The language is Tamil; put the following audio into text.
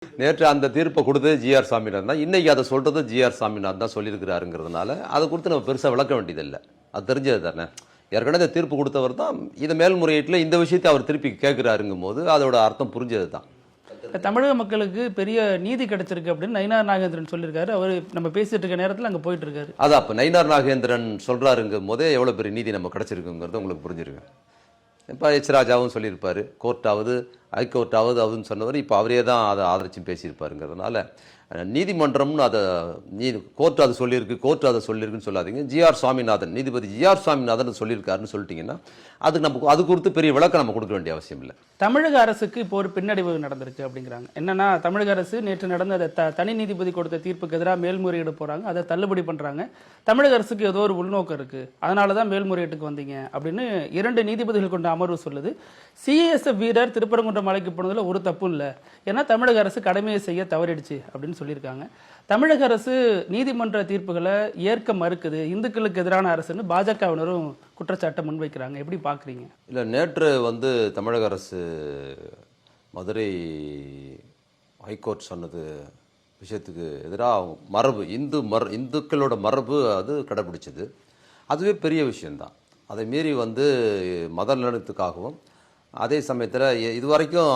நேற்று அந்த தீர்ப்பை கொடுத்தது ஜிஆர் சாமிநாதன் தான். இன்னைக்கு அதை சொல்றது ஜிஆர் சாமிநாதன் தான் சொல்லியிருக்கிறாருங்கிறதுனால அதை குறித்து நம்ம பெருசாக விளக்க வேண்டியதில்லை. அது தெரிஞ்சது தானே. ஏற்கனவே தீர்ப்பு கொடுத்தவர் தான் இதை மேல்முறையீட்டில் இந்த விஷயத்தை அவர் திருப்பி கேட்குறாருங்கும் போது அதோட அர்த்தம் புரிஞ்சது தான். தமிழக மக்களுக்கு பெரிய நீதி கிடைச்சிருக்கு அப்படின்னு நயினார் நாகேந்திரன் சொல்லியிருக்காரு. அவர் நம்ம பேசிட்டு இருக்க நேரத்தில் அங்கே போயிட்டு இருக்காரு. அது அப்போ நயினார் நாகேந்திரன் சொல்றாருங்கும் போதே எவ்வளோ பெரிய நீதி நம்ம கிடைச்சிருக்குங்கிறது உங்களுக்கு புரிஞ்சிருக்கு. இப்போ எச் ராஜாவும் சொல்லியிருப்பார், கோர்ட்டாவது ஹைகோர்ட்டாவது அதுன்னு சொன்னவர் இப்போ அவரே தான் அதை ஆதரிச்சு பேசியிருப்பாருங்கிறதுனால நீதிமன்றம்னு அதை கோர்ட் அதை சொல்லியிருக்கு, கோர்ட் அதை சொல்லியிருக்குன்னு சொல்லாதீங்க. ஜிஆர் சாமிநாதன், நீதிபதி ஜிஆர் சாமிநாதன் சொல்லியிருக்காருன்னு சொல்லிட்டீங்கன்னா அதுக்கு நம்ம அது குறித்து பெரிய விளக்கம் நம்ம கொடுக்க வேண்டிய அவசியம் இல்லை. தமிழக அரசுக்கு இப்போ ஒரு பின்னடைவு நடந்திருக்கு அப்படிங்கிறாங்க. என்னன்னா, தமிழக அரசு நேற்று நடந்த அந்த தனி நீதிபதி கொடுத்த தீர்ப்புக்கு எதிராக மேல்முறையீடு போறாங்க, அதை தள்ளுபடி பண்றாங்க. தமிழக அரசுக்கு ஏதோ ஒரு உள்நோக்கம் இருக்கு, அதனால தான் மேல்முறையீட்டுக்கு வந்தீங்க அப்படின்னு 2 நீதிபதிகள் கொண்ட அமர்வு சொல்லுது. சிஎஸ்எஃப் வீரர் திருப்பரங்குன்றம் மலைக்கு போனதுல ஒரு தப்பும் இல்லை, ஏன்னா தமிழக அரசு கடமையை செய்ய தவறிடுச்சு அப்படின்னு சொல்லியிருக்காங்க. தமிழக அரசு நீதிமன்ற தீர்ப்புகளை ஏற்க மறுக்குது, இந்துக்களுக்கு எதிரான அரசுன்னு பாஜகவினரும் குற்றச்சாட்டை முன்வைக்கிறாங்க. எப்படி பார்க்குறீங்க? இல்லை, நேற்று தமிழக அரசு மதுரை ஹைகோர்ட் சொன்னது விஷயத்துக்கு எதிராக மரபு இந்துக்களோட மரபு அது கடைபிடிச்சது. அதுவே பெரிய விஷயந்தான். அதை மீறி மத நலத்துக்காகவும் அதே சமயத்தில் இதுவரைக்கும்